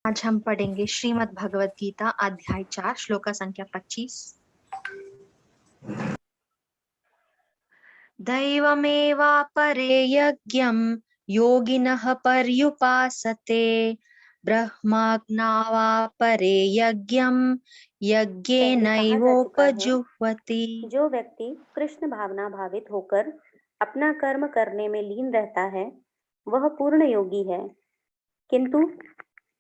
आज हम पढ़ेंगे श्रीमद् भगवत गीता अध्याय 4 श्लोका संख्या 25। दैवमेवापरे यज्ञं योगिनः पर्युपासते ब्रह्माज्ञावापरे यज्ञं पहले कहा जा चुका है, यज्ञेनैवोपजुह्वति। जो व्यक्ति कृष्ण भावना भावित होकर अपना कर्म करने में लीन रहता है वह पूर्ण योगी है। किंतु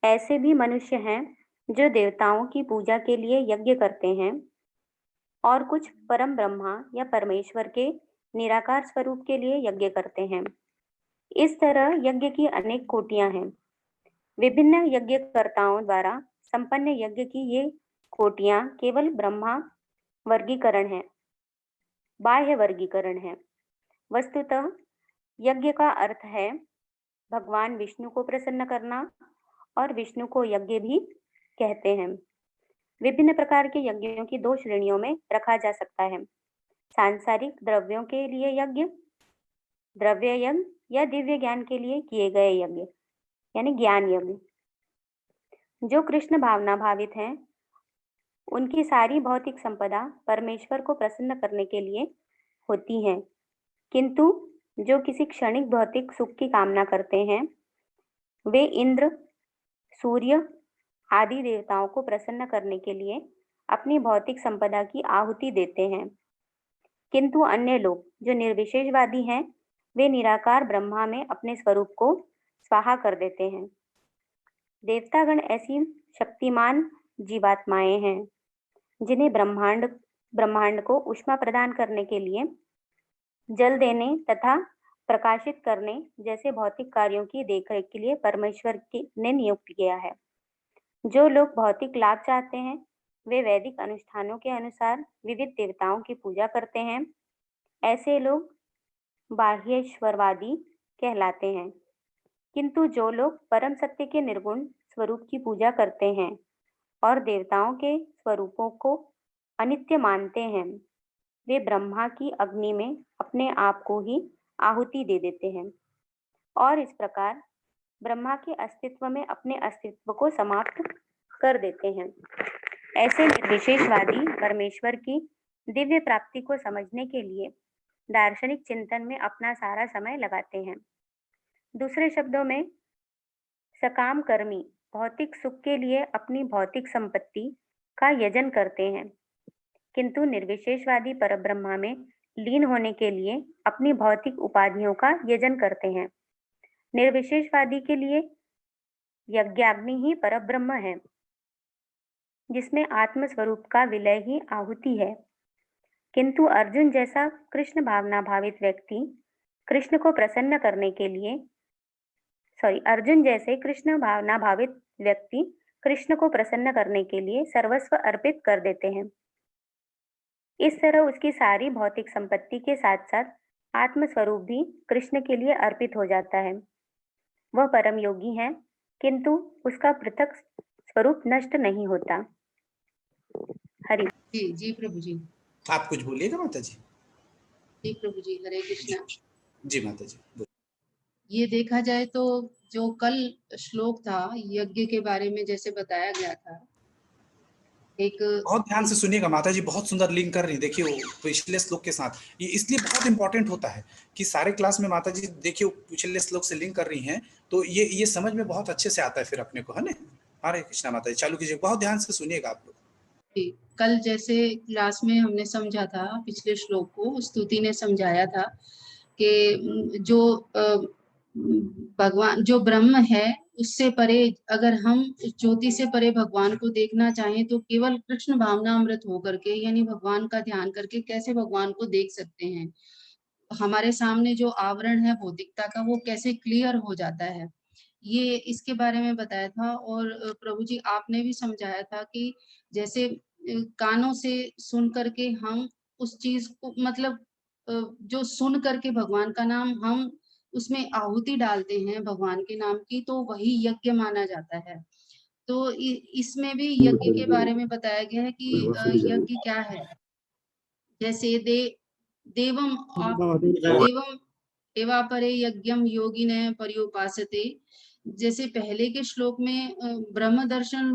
ऐसे भी मनुष्य हैं जो देवताओं की पूजा के लिए यज्ञ करते हैं और कुछ परम ब्रह्मा या परमेश्वर के निराकार स्वरूप के लिए यज्ञ करते हैं। इस तरह यज्ञ की अनेक कोटियां हैं। विभिन्न यज्ञकर्ताओं द्वारा संपन्न यज्ञ की ये कोटियां केवल ब्रह्मा वर्गीकरण है, बाह्य वर्गीकरण है। वस्तुतः यज्ञ का अर्थ है भगवान विष्णु को प्रसन्न करना, और विष्णु को यज्ञ भी कहते हैं। विभिन्न प्रकार के यज्ञों की दो श्रेणियों में रखा जा सकता है: सांसारिक द्रव्यों के लिए यज्ञ, द्रव्य यज्ञ, या दिव्य ज्ञान के लिए किए गए यज्ञ यानी ज्ञान यज्ञ। जो कृष्ण भावना भावित हैं उनकी सारी भौतिक संपदा परमेश्वर को प्रसन्न करने के लिए होती है, किंतु जो किसी क्षणिक भौतिक सुख की कामना करते हैं वे इंद्र, सूर्य आदि देवताओं को प्रसन्न करने के लिए अपनी भौतिक संपदा की आहुति देते हैं। किंतु अन्य लोग जो निर्विशेषवादी हैं वे निराकार ब्रह्मा में अपने स्वरूप को स्वाहा कर देते हैं। देवतागण ऐसी शक्तिमान जीवात्माएं हैं जिन्हें ब्रह्मांड को ऊष्मा प्रदान करने के लिए, जल देने तथा प्रकाशित करने जैसे भौतिक कार्यों की देखरेख के लिए परमेश्वर ने नियुक्त किया है। जो लोग भौतिक लाभ चाहते हैं वे वैदिक अनुष्ठानों के अनुसार विविध देवताओं की पूजा करते हैं। ऐसे लोग बाह्येश्वरवादी कहलाते हैं। किंतु जो लोग परम सत्य के निर्गुण स्वरूप की पूजा करते हैं और देवताओं के स्वरूपों को अनित्य मानते हैं वे ब्रह्मा की अग्नि में अपने आप को ही आहुति दे देते हैं और इस प्रकार ब्रह्मा के अस्तित्व में अपने अस्तित्व को समाप्त कर देते हैं। ऐसे निर्विशेषवादी परमेश्वर की दिव्य प्राप्ति को समझने के लिए दार्शनिक चिंतन में अपना सारा समय लगाते हैं। दूसरे शब्दों में सकाम कर्मी भौतिक सुख के लिए अपनी भौतिक संपत्ति का यजन करते हैं, किंतु निर्विशेषवादी परब्रह्मा में लीन होने के लिए अपनी भौतिक उपाधियों का यजन करते हैं। निर्विशेषवादी के लिए यज्ञाग्नि ही परब्रह्म है, जिसमें आत्म स्वरूप का विलय ही आहुति है। किंतु अर्जुन जैसा कृष्ण भावना भावित व्यक्ति कृष्ण को प्रसन्न करने के लिए अर्जुन जैसे कृष्ण भावना भावित व्यक्ति कृष्ण को प्रसन्न करने के लिए सर्वस्व अर्पित कर देते हैं। इस तरह उसकी सारी भौतिक संपत्ति के साथ साथ आत्म स्वरूप भी कृष्ण के लिए अर्पित हो जाता है। वह परम योगी है, किंतु उसका पृथक स्वरूप नष्ट नहीं होता। हरि जी जी प्रभु जी। आप कुछ बोलिएगा माता जी। जी प्रभु जी, हरे कृष्णा। जी माता जी। ये देखा जाए तो जो कल श्लोक था यज्ञ के बारे में जैसे बताया गया था, एक बहुत ध्यान से सुनिएगा माता जी, बहुत सुंदर लिंक कर रही देखिए पिछले श्लोक के साथ। ये इसलिए बहुत इंपॉर्टेंट होता है कि सारे क्लास में माता जी देखिए पिछले श्लोक से लिंक कर रही हैं, तो ये समझ में बहुत अच्छे से आता है फिर अपने को, है ना। हरे कृष्णा माता जी, चालू कीजिए, बहुत ध्यान से सुनिएगा आप लोग। कल जैसे क्लास में हमने समझा था पिछले श्लोक को, स्तुति ने समझाया था कि जो भगवान जो ब्रह्म है उससे परे अगर हम ज्योति से परे भगवान को देखना चाहें तो केवल कृष्ण भावना अमृत होकर के यानी भगवान का ध्यान करके कैसे भगवान को देख सकते हैं। हमारे सामने जो आवरण है भौतिकता का वो कैसे क्लियर हो जाता है, ये इसके बारे में बताया था। और प्रभु जी आपने भी समझाया था कि जैसे कानों से सुन करके हम उस चीज को मतलब जो सुन करके भगवान का नाम हम उसमें आहुति डालते हैं भगवान के नाम की, तो वही यज्ञ माना जाता है। तो इसमें भी यज्ञ के बारे में बताया गया है कि यज्ञ क्या है। जैसे देवम एवापरे यज्ञम योगिनः पर्युपासते। जैसे पहले के श्लोक में ब्रह्म दर्शन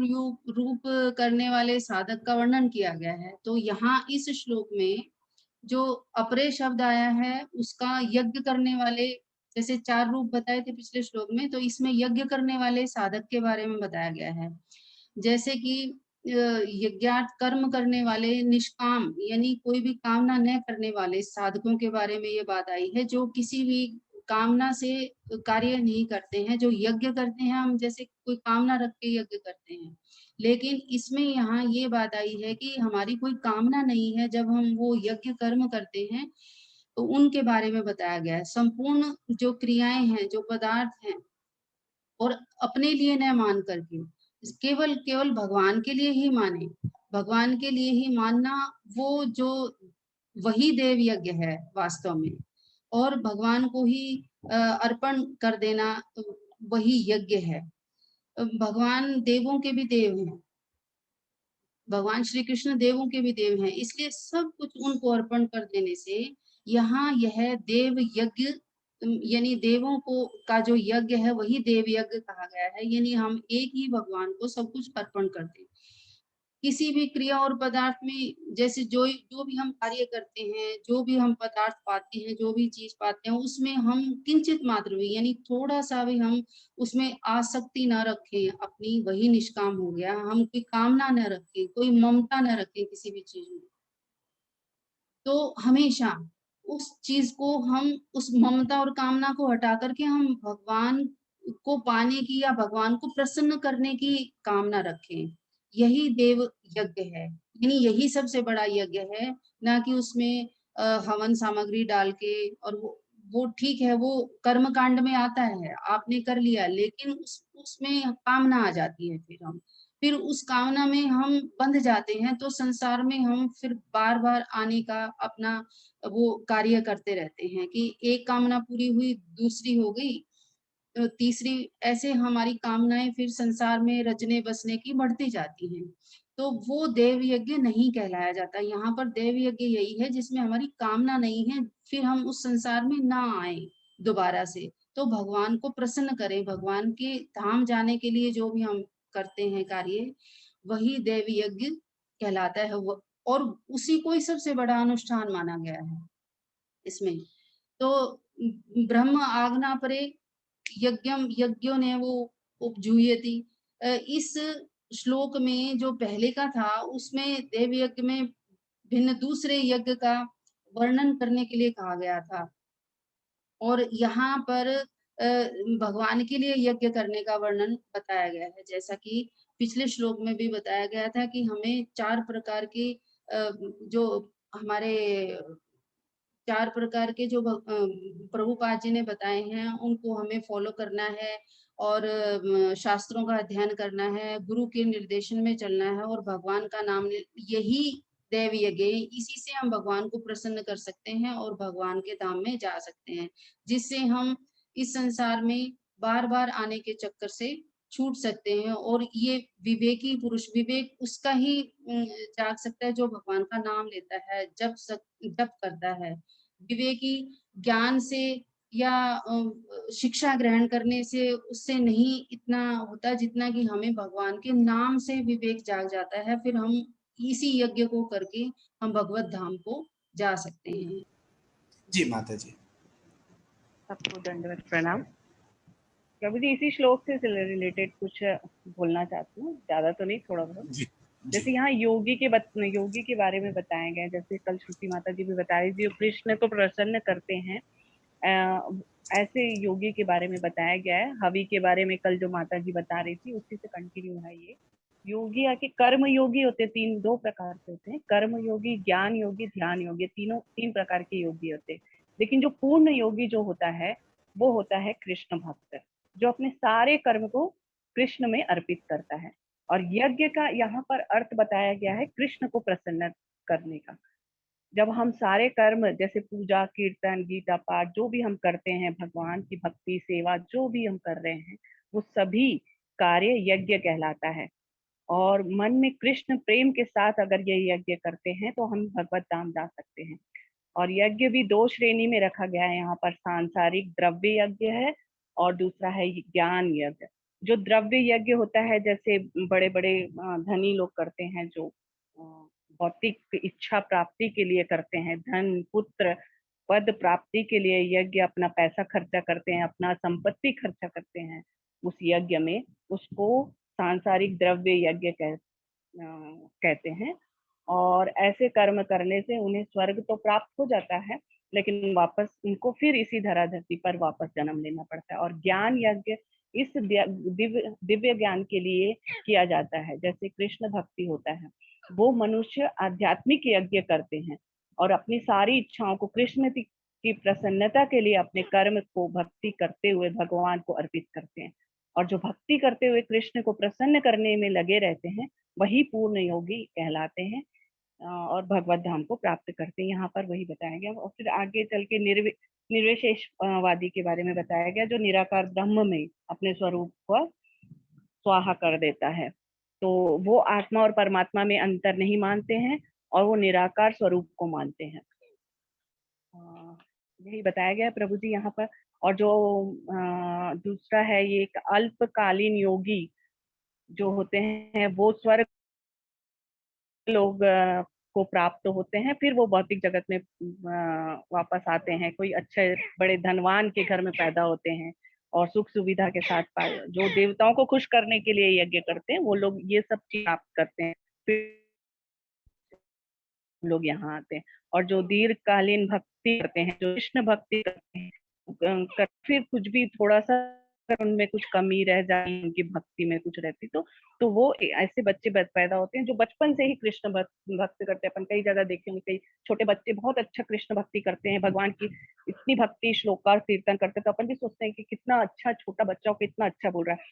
रूप करने वाले साधक का वर्णन किया गया है, तो यहाँ इस श्लोक में जो अपरे शब्द आया है उसका यज्ञ करने वाले, जैसे 4 रूप बताए थे पिछले श्लोक में, तो इसमें यज्ञ करने वाले साधक के बारे में बताया गया है। जैसे कि यज्ञार्थ कर्म करने वाले निष्काम यानी कोई भी कामना न करने वाले साधकों के बारे में ये बात आई है, जो किसी भी कामना से कार्य नहीं करते हैं, जो यज्ञ करते हैं, हम जैसे कोई कामना रख के यज्ञ करते हैं, लेकिन इसमें यहाँ ये बात आई है कि हमारी कोई कामना नहीं है जब हम वो यज्ञ कर्म करते हैं, तो उनके बारे में बताया गया है। संपूर्ण जो क्रियाएं हैं, जो पदार्थ हैं, और अपने लिए न मान करके केवल केवल भगवान के लिए ही माने, भगवान के लिए ही मानना, वो जो वही देव यज्ञ है वास्तव में, और भगवान को ही अर्पण कर देना, तो वही यज्ञ है। भगवान देवों के भी देव हैं, भगवान श्री कृष्ण देवों के भी देव हैं, इसलिए सब कुछ उनको अर्पण कर देने से यहाँ यह देव यज्ञ यानी देवों को का जो यज्ञ है वही देव यज्ञ कहा गया है। यानी हम एक ही भगवान को सब कुछ अर्पण करते हैं। किसी भी क्रिया और पदार्थ में जैसे जो जो भी हम कार्य करते हैं, जो भी हम पदार्थ पाते हैं, जो भी चीज पाते हैं, उसमें हम किंचित मात्र भी यानी थोड़ा सा भी हम उसमें आसक्ति न रखें अपनी, वही निष्काम हो गया। हम कोई कामना न रखें, कोई ममता न रखें किसी भी चीज में, तो हमेशा उस चीज को हम उस ममता और कामना को हटा करके हम भगवान को पाने की या भगवान को प्रसन्न करने की कामना रखें। यही देव यज्ञ है, यानी यही सबसे बड़ा यज्ञ है, ना कि उसमें हवन सामग्री डाल के। और वो ठीक है, वो कर्म कांड में आता है, आपने कर लिया, लेकिन उसमें कामना आ जाती है, फिर उस कामना में हम बंध जाते हैं, तो संसार में हम फिर बार बार आने का अपना वो कार्य करते रहते हैं कि एक कामना पूरी हुई, दूसरी हो गई, तीसरी, ऐसे हमारी कामनाएं फिर संसार में रचने बसने की बढ़ती जाती हैं। तो वो देव यज्ञ नहीं कहलाया जाता। यहाँ पर देव यज्ञ यही है जिसमें हमारी कामना नहीं है, फिर हम उस संसार में ना आए दोबारा से, तो भगवान को प्रसन्न करें, भगवान के धाम जाने के लिए जो भी हम करते हैं कार्य, वही देव यज्ञ कहलाता है। और उसी को ही सबसे बड़ा अनुष्ठान माना गया है इसमें। तो ब्रह्म आज्ञा परे यज्ञम यज्ञों ने वो उपजूयति, इस श्लोक में जो पहले का था उसमें देव यज्ञ में भिन्न दूसरे यज्ञ का वर्णन करने के लिए कहा गया था, और यहाँ पर भगवान के लिए यज्ञ करने का वर्णन बताया गया है। जैसा कि पिछले श्लोक में भी बताया गया था कि हमें 4 प्रकार के जो हमारे 4 प्रकार के जो प्रभुपाद जी ने बताए हैं उनको हमें फॉलो करना है, और शास्त्रों का अध्ययन करना है, गुरु के निर्देशन में चलना है, और भगवान का नाम यही देव यज्ञ, इसी से हम भगवान को प्रसन्न कर सकते हैं और भगवान के धाम में जा सकते हैं, जिससे हम इस संसार में बार बार आने के चक्कर से छूट सकते हैं। और ये विवेकी पुरुष, विवेक उसका ही जाग सकता है जो भगवान का नाम लेता है, जप करता है। विवेकी ज्ञान से या शिक्षा ग्रहण करने से उससे नहीं इतना होता जितना कि हमें भगवान के नाम से विवेक जाग जाता है, फिर हम इसी यज्ञ को करके हम भगवत धाम को जा सकते हैं। जी माता जी, सबको दंडवत प्रणाम। प्रभु जी, इसी श्लोक से रिलेटेड कुछ बोलना चाहती हूँ, ज्यादा तो नहीं, थोड़ा बहुत। जी, जैसे यहाँ योगी के बारे में बताया गया, जैसे कल श्रुति माता जी भी बता रही थी, जो कृष्ण को प्रसन्न करते हैं, ऐसे योगी के बारे में बताया गया है। हवि के बारे में कल जो माता जी बता रही थी उसी से कंटिन्यू है ये। योगी आके कर्म योगी होते, दो प्रकार के होते हैं, कर्म योगी, ज्ञान योगी, ध्यान योगी, तीन प्रकार के योगी होते हैं। लेकिन जो पूर्ण योगी जो होता है वो होता है कृष्ण भक्त, जो अपने सारे कर्म को कृष्ण में अर्पित करता है। और यज्ञ का यहाँ पर अर्थ बताया गया है कृष्ण को प्रसन्न करने का। जब हम सारे कर्म जैसे पूजा, कीर्तन, गीता पाठ जो भी हम करते हैं, भगवान की भक्ति सेवा जो भी हम कर रहे हैं, वो सभी कार्य यज्ञ कहलाता है। और मन में कृष्ण प्रेम के साथ अगर ये यज्ञ करते हैं तो हम भगवत धाम जा सकते हैं। और यज्ञ भी दो श्रेणी में रखा गया है यहाँ पर, सांसारिक द्रव्य यज्ञ है और दूसरा है ज्ञान यज्ञ। जो द्रव्य यज्ञ होता है जैसे बड़े बड़े धनी लोग करते हैं, जो भौतिक इच्छा प्राप्ति के लिए करते हैं, धन पुत्र पद प्राप्ति के लिए यज्ञ अपना पैसा खर्चा करते हैं, अपना संपत्ति खर्चा करते हैं उस यज्ञ में, उसको सांसारिक द्रव्य यज्ञ कहते हैं। और ऐसे कर्म करने से उन्हें स्वर्ग तो प्राप्त हो जाता है, लेकिन वापस उनको फिर इसी धरा धरती पर वापस जन्म लेना पड़ता है। और ज्ञान यज्ञ इस दिव्य ज्ञान के लिए किया जाता है। जैसे कृष्ण भक्ति होता है, वो मनुष्य आध्यात्मिक यज्ञ करते हैं और अपनी सारी इच्छाओं को कृष्ण की प्रसन्नता के लिए अपने कर्म को भक्ति करते हुए भगवान को अर्पित करते हैं। और जो भक्ति करते हुए कृष्ण को प्रसन्न करने में लगे रहते हैं, वही पूर्ण योगी कहलाते हैं और भगवत धाम को प्राप्त करते हैं। यहाँ पर वही बताया गया। और फिर आगे चल के निर्विशेषवादी के बारे में बताया गया, जो निराकार ब्रह्म में अपने स्वरूप को स्वाहा कर देता है। तो वो आत्मा और परमात्मा में अंतर नहीं मानते हैं और वो निराकार स्वरूप को मानते हैं। यही बताया गया प्रभु जी यहाँ पर। और जो दूसरा है, ये एक अल्पकालीन योगी जो होते हैं, वो स्वर्ग लोग को प्राप्त होते हैं, फिर वो भौतिक जगत में वापस आते हैं, कोई अच्छे बड़े धनवान के घर में पैदा होते हैं और सुख सुविधा के साथ जो देवताओं को खुश करने के लिए यज्ञ करते हैं, वो लोग ये सब चीज प्राप्त करते हैं, फिर लोग यहाँ आते हैं। और जो दीर्घकालीन भक्ति करते हैं, जो कृष्ण भक्ति करते हैं, फिर कुछ भी थोड़ा सा उनमें कुछ कमी रह जाए, उनकी भक्ति में कुछ रहती, तो वो ऐसे बच्चे पैदा होते हैं जो बचपन से ही कृष्ण भक्ति करते हैं। अपन कई जगह देखे होंगे, कई छोटे बच्चे बहुत अच्छा कृष्ण भक्ति करते हैं, भगवान की इतनी भक्ति श्लोका कीर्तन करते हैं, तो अपन भी सोचते हैं कि कितना अच्छा छोटा बच्चा हो, कितना अच्छा बोल रहा है।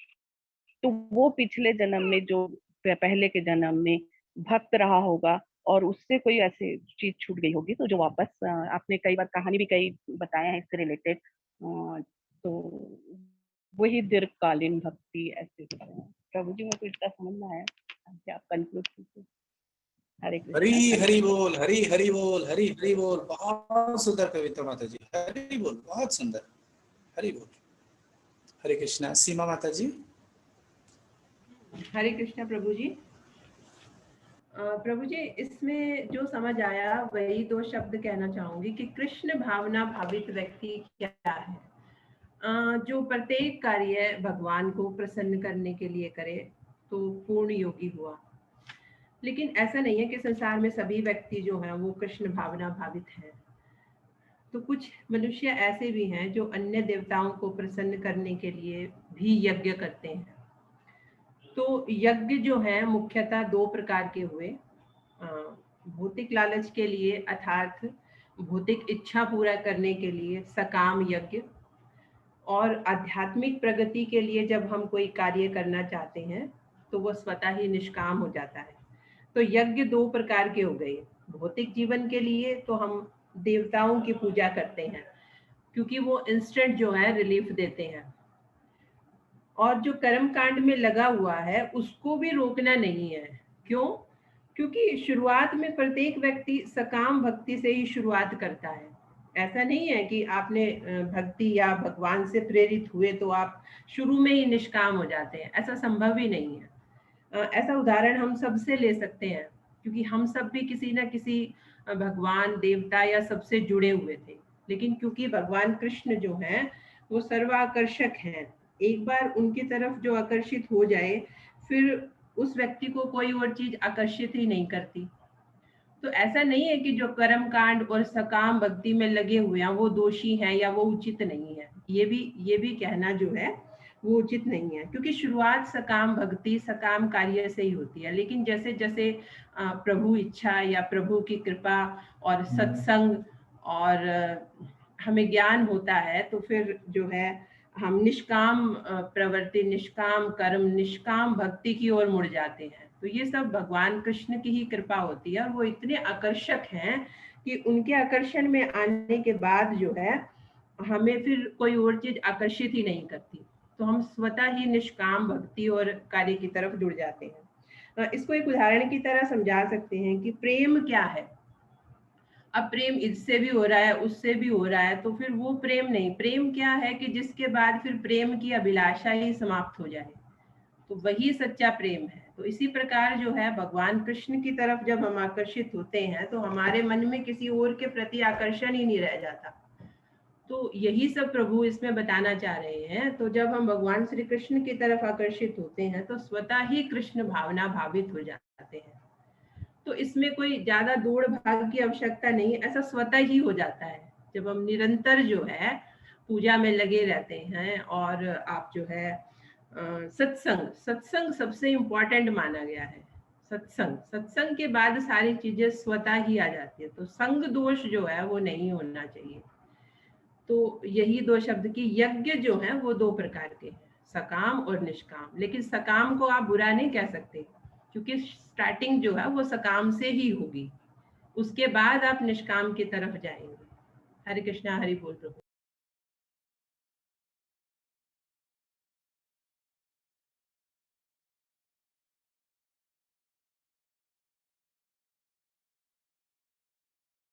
तो वो पिछले जन्म में, जो पहले के जन्म में भक्त रहा होगा और उससे कोई ऐसी चीज छूट गई होगी, तो जो वापस, आपने कई बार कहानी भी कई बताया है इससे रिलेटेड, तो वही दीर्घकालीन भक्ति ऐसे प्रभु जी, मुझे इतना समझ में आया। आप कंक्लूड कीजिए। हरे कृष्ण। हरि बोल, हरि हरि बोल, हरि हरि बोल। बहुत सुंदर कविता माता जी, हरि बोल, बहुत सुंदर, हरि बोल। हरे कृष्णा। सीमा माता जी। हरे कृष्णा प्रभु जी। प्रभु जी, इसमें जो समझ आया वही दो शब्द कहना चाहूंगी कि कृष्ण भावना भावित व्यक्ति क्या है। जो प्रत्येक कार्य भगवान को प्रसन्न करने के लिए करे तो पूर्ण योगी हुआ। लेकिन ऐसा नहीं है कि संसार में सभी व्यक्ति जो हैं वो कृष्ण भावना भावित हैं। तो कुछ मनुष्य ऐसे भी हैं जो अन्य देवताओं को प्रसन्न करने के लिए भी यज्ञ करते हैं। तो यज्ञ जो है मुख्यतः दो प्रकार के हुए। भौतिक लालच के लिए अर्थात भौतिक इच्छा पूरा करने के लिए सकाम यज्ञ, और आध्यात्मिक प्रगति के लिए जब हम कोई कार्य करना चाहते हैं तो वो स्वतः ही निष्काम हो जाता है। तो यज्ञ दो प्रकार के हो गए। भौतिक जीवन के लिए तो हम देवताओं की पूजा करते हैं क्योंकि वो इंस्टेंट जो है रिलीफ देते हैं, और जो कर्म कांड में लगा हुआ है उसको भी रोकना नहीं है। क्यों? क्योंकि शुरुआत में प्रत्येक व्यक्ति सकाम भक्ति से ही शुरुआत करता है। ऐसा नहीं है कि आपने भक्ति या भगवान से प्रेरित हुए तो आप शुरू में ही निष्काम हो जाते हैं, ऐसा संभव ही नहीं है। ऐसा उदाहरण हम सबसे ले सकते हैं क्योंकि हम सब भी किसी ना किसी भगवान देवता या सबसे जुड़े हुए थे। लेकिन क्योंकि भगवान कृष्ण जो हैं वो सर्वाकर्षक हैं, एक बार उनकी तरफ जो आकर्षित हो जाए फिर उस व्यक्ति को कोई और चीज आकर्षित ही नहीं करती। तो ऐसा नहीं है कि जो कर्म कांड और सकाम भक्ति में लगे हुए हैं वो दोषी हैं या वो उचित नहीं है। ये भी कहना जो है वो उचित नहीं है, क्योंकि शुरुआत सकाम भक्ति सकाम कार्य से ही होती है। लेकिन जैसे जैसे प्रभु इच्छा या प्रभु की कृपा और सत्संग और हमें ज्ञान होता है तो फिर जो है हम निष्काम प्रवृत्ति, निष्काम कर्म, निष्काम भक्ति की ओर मुड़ जाते हैं। तो ये सब भगवान कृष्ण की ही कृपा होती है और वो इतने आकर्षक हैं कि उनके आकर्षण में आने के बाद जो है हमें फिर कोई और चीज आकर्षित ही नहीं करती, तो हम स्वतः ही निष्काम भक्ति और कार्य की तरफ जुड़ जाते हैं। इसको एक उदाहरण की तरह समझा सकते हैं कि प्रेम क्या है। अब प्रेम इससे भी हो रहा है, उससे भी हो रहा है, तो फिर वो प्रेम नहीं। प्रेम क्या है कि जिसके बाद फिर प्रेम की अभिलाषा ही समाप्त हो जाए, तो वही सच्चा प्रेम है। तो इसी प्रकार जो है भगवान कृष्ण की तरफ जब हम आकर्षित होते हैं तो हमारे मन में किसी और के प्रति आकर्षण ही नहीं रह जाता। तो यही सब प्रभु इसमें बताना चाह रहे हैं। तो जब हम भगवान श्री कृष्ण की तरफ आकर्षित होते हैं तो स्वतः ही कृष्ण भावना भावित हो जाते हैं। तो इसमें कोई ज्यादा दौड़ भाग की आवश्यकता नहीं, ऐसा स्वतः ही हो जाता है जब हम निरंतर जो है पूजा में लगे रहते हैं। और आप जो है सत्संग सबसे इम्पोर्टेंट माना गया है। सत्संग के बाद सारी चीजें स्वतः ही आ जाती है। तो संग दोष जो है वो नहीं होना चाहिए। तो यही दो शब्द की यज्ञ जो है वो दो प्रकार के हैं, सकाम और निष्काम। लेकिन सकाम को आप बुरा नहीं कह सकते, क्योंकि स्टार्टिंग जो है वो सकाम से ही होगी, उसके बाद आप निष्काम की तरफ जाएंगे। हरे कृष्णा, हरि बोल प्रभु।